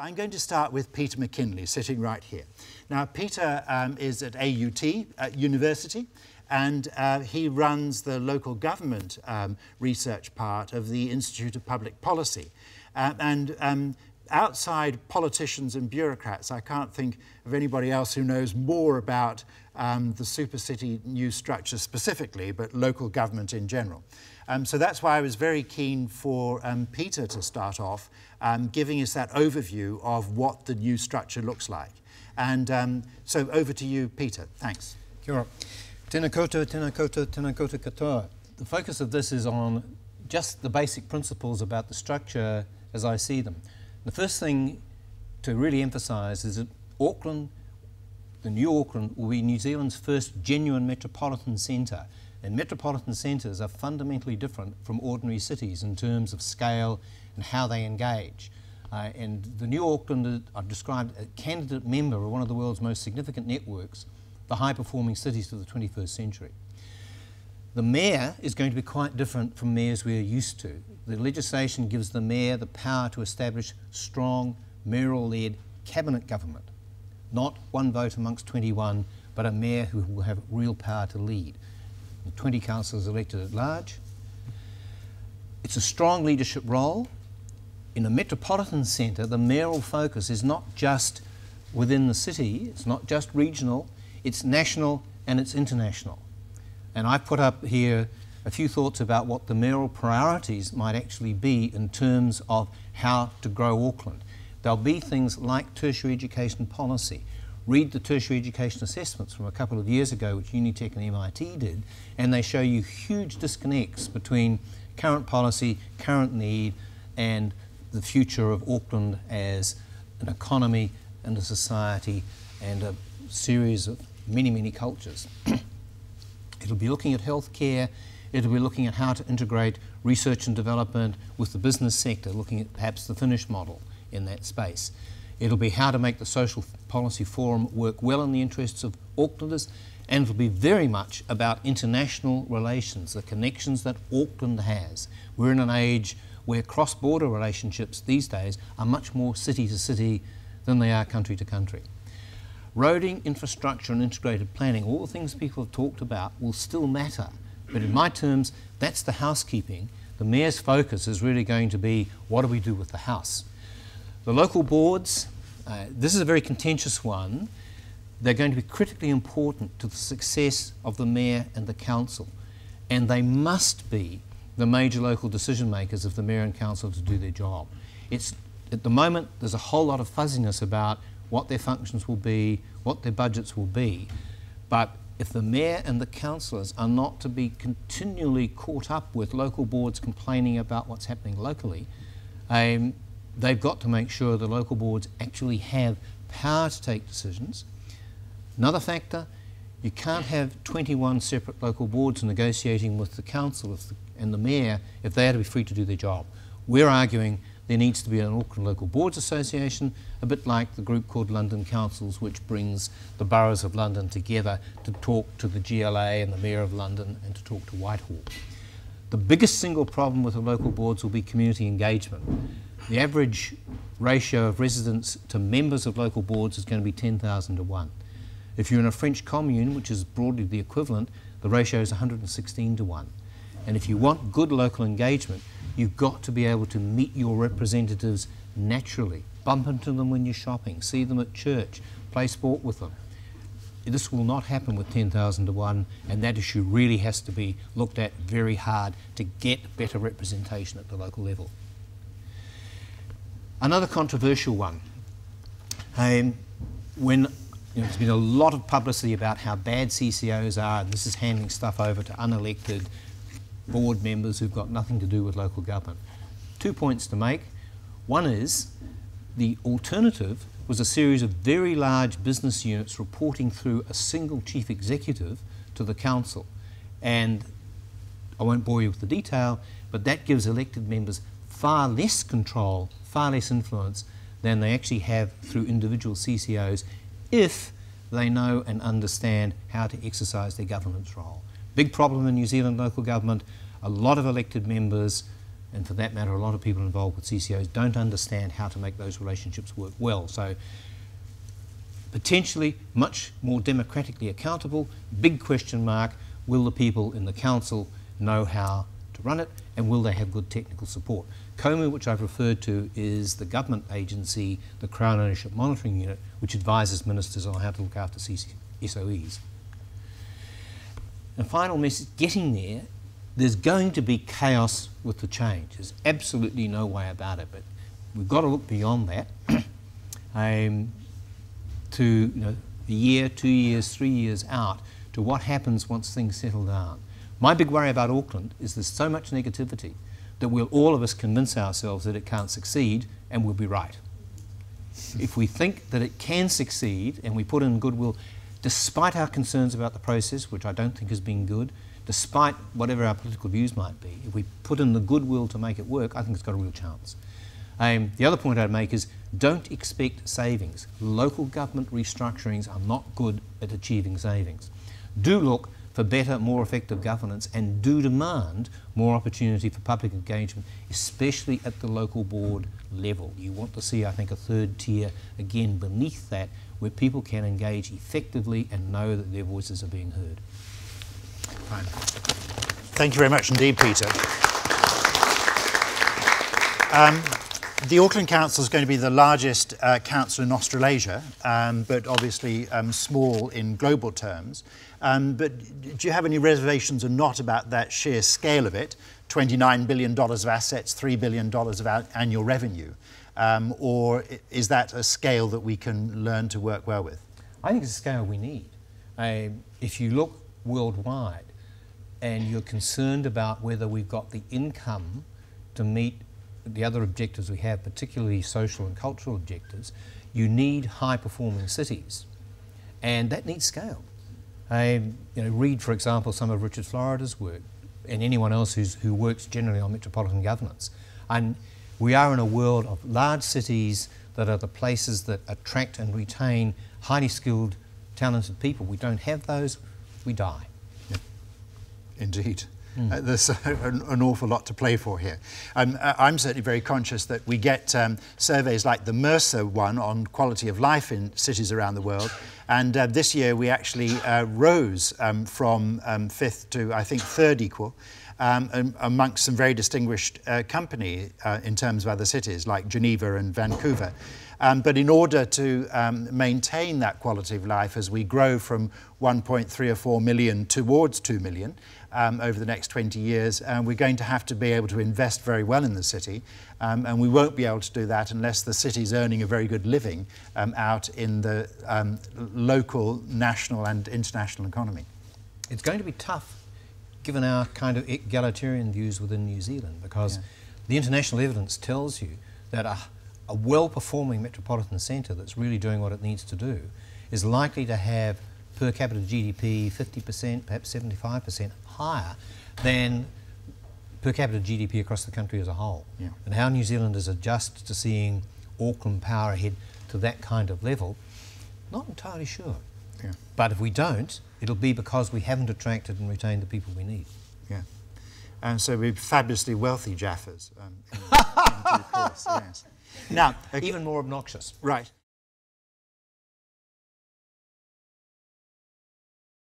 I'm going to start with Peter Mckinley, sitting right here. Now, Peter is at AUT University, and he runs the local government research part of the Institute of Public Policy. Outside politicians and bureaucrats, I can't think of anybody else who knows more about the Supercity new structure specifically, but local government in general. So that's why I was very keen for Peter to start off, giving us that overview of what the new structure looks like. And so over to you, Peter. Thanks. Kia ora. Tēnā koutou, tēnā koutou, tēnā koutou katoa. The focus of this is on just the basic principles about the structure as I see them. The first thing to really emphasise is that Auckland, the new Auckland, will be New Zealand's first genuine metropolitan centre. And metropolitan centres are fundamentally different from ordinary cities in terms of scale and how they engage. And the new Auckland, I've described a candidate member of one of the world's most significant networks, the high-performing cities of the 21st century. The mayor is going to be quite different from mayors we're used to. The legislation gives the mayor the power to establish strong, mayoral-led cabinet government. Not one vote amongst 21, but a mayor who will have real power to lead. 20 councillors elected at large. It's a strong leadership role. In a metropolitan centre, the mayoral focus is not just within the city, it's not just regional, it's national and it's international. And I put up here a few thoughts about what the mayoral priorities might actually be in terms of how to grow Auckland. There'll be things like tertiary education policy. Read the tertiary education assessments from a couple of years ago, which Unitec and MIT did, and they show you huge disconnects between current policy, current need, and the future of Auckland as an economy and a society and a series of many, many cultures. It'll be looking at healthcare, it'll be looking at how to integrate research and development with the business sector, looking at perhaps the Finnish model in that space. It'll be how to make the Social Policy Forum work well in the interests of Aucklanders, and it'll be very much about international relations, the connections that Auckland has. We're in an age where cross-border relationships these days are much more city to city than they are country to country. Roading, infrastructure and integrated planning, all the things people have talked about, will still matter. But in my terms, that's the housekeeping. The mayor's focus is really going to be, what do we do with the house? The local boards, this is a very contentious one. They're going to be critically important to the success of the mayor and the council, and they must be the major local decision makers of the mayor and council to do their job. At the moment, there's a whole lot of fuzziness about what their functions will be, what their budgets will be, but if the mayor and the councillors are not to be continually caught up with local boards complaining about what's happening locally, they've got to make sure the local boards actually have power to take decisions. Another factor, you can't have 21 separate local boards negotiating with the council and the mayor if they are to be free to do their job. We're arguing there needs to be an Auckland Local Boards Association, a bit like the group called London Councils, which brings the boroughs of London together to talk to the GLA and the Mayor of London and to talk to Whitehall. The biggest single problem with the local boards will be community engagement. The average ratio of residents to members of local boards is going to be 10,000 to 1. If you're in a French commune, which is broadly the equivalent, the ratio is 116 to 1. And if you want good local engagement, you've got to be able to meet your representatives naturally. Bump into them when you're shopping, see them at church, play sport with them. This will not happen with 10,000 to 1, and that issue really has to be looked at very hard to get better representation at the local level. Another controversial one. There's been a lot of publicity about how bad CCOs are, and this is handing stuff over to unelected board members who've got nothing to do with local government. 2 points to make. One is the alternative was a series of very large business units reporting through a single chief executive to the council. And I won't bore you with the detail, but that gives elected members far less control, far less influence than they actually have through individual CCOs if they know and understand how to exercise their governance role. Big problem in New Zealand local government, a lot of elected members and for that matter, a lot of people involved with CCOs don't understand how to make those relationships work well. So potentially much more democratically accountable. Big question mark, will the people in the council know how to run it, and will they have good technical support? COMU, which I've referred to, is the government agency, the Crown Ownership Monitoring Unit, which advises ministers on how to look after SOEs. And final message, getting there, there's going to be chaos with the change. There's absolutely no way about it, but we've got to look beyond that to a year, 2 years, 3 years out to what happens once things settle down. My big worry about Auckland is there's so much negativity that we'll all of us convince ourselves that it can't succeed, and we'll be right. If we think that it can succeed and we put in goodwill, despite our concerns about the process, which I don't think has been good, despite whatever our political views might be, if we put in the goodwill to make it work, I think it's got a real chance. The other point I'd make is don't expect savings. Local government restructurings are not good at achieving savings. Do look for better, more effective governance, and do demand more opportunity for public engagement, especially at the local board level. You want to see, I think, a third tier, again, beneath that, where people can engage effectively and know that their voices are being heard. Fine. Thank you very much indeed, Peter. The Auckland Council is going to be the largest council in Australasia, but obviously small in global terms. But do you have any reservations or not about that sheer scale of it? $29 billion of assets, $3 billion of annual revenue. Or is that a scale that we can learn to work well with? I think it's a scale we need. If you look worldwide and you're concerned about whether we've got the income to meet the other objectives we have, particularly social and cultural objectives, you need high-performing cities, and that needs scale. Read, for example, some of Richard Florida's work, and anyone else who works generally on metropolitan governance. And we are in a world of large cities that are the places that attract and retain highly skilled, talented people. We don't have those, we die. Yeah. Indeed. There's an awful lot to play for here. I'm certainly very conscious that we get surveys like the Mercer one on quality of life in cities around the world, and this year we actually rose from 5th to, I think, 3rd equal amongst some very distinguished company in terms of other cities like Geneva and Vancouver. But in order to maintain that quality of life as we grow from 1.3 or 4 million towards 2 million over the next 20 years, we're going to have to be able to invest very well in the city, and we won't be able to do that unless the city's earning a very good living out in the local, national and international economy. It's going to be tough given our kind of egalitarian views within New Zealand, because the international evidence tells you that a well-performing metropolitan centre that's really doing what it needs to do is likely to have per capita GDP 50%, perhaps 75% higher than per capita GDP across the country as a whole. Yeah. And how New Zealanders adjust to seeing Auckland power ahead to that kind of level, not entirely sure. Yeah. But if we don't, it'll be because we haven't attracted and retained the people we need. Yeah. And so we're fabulously wealthy Jaffas in due course, yes. Now, even more obnoxious. Right.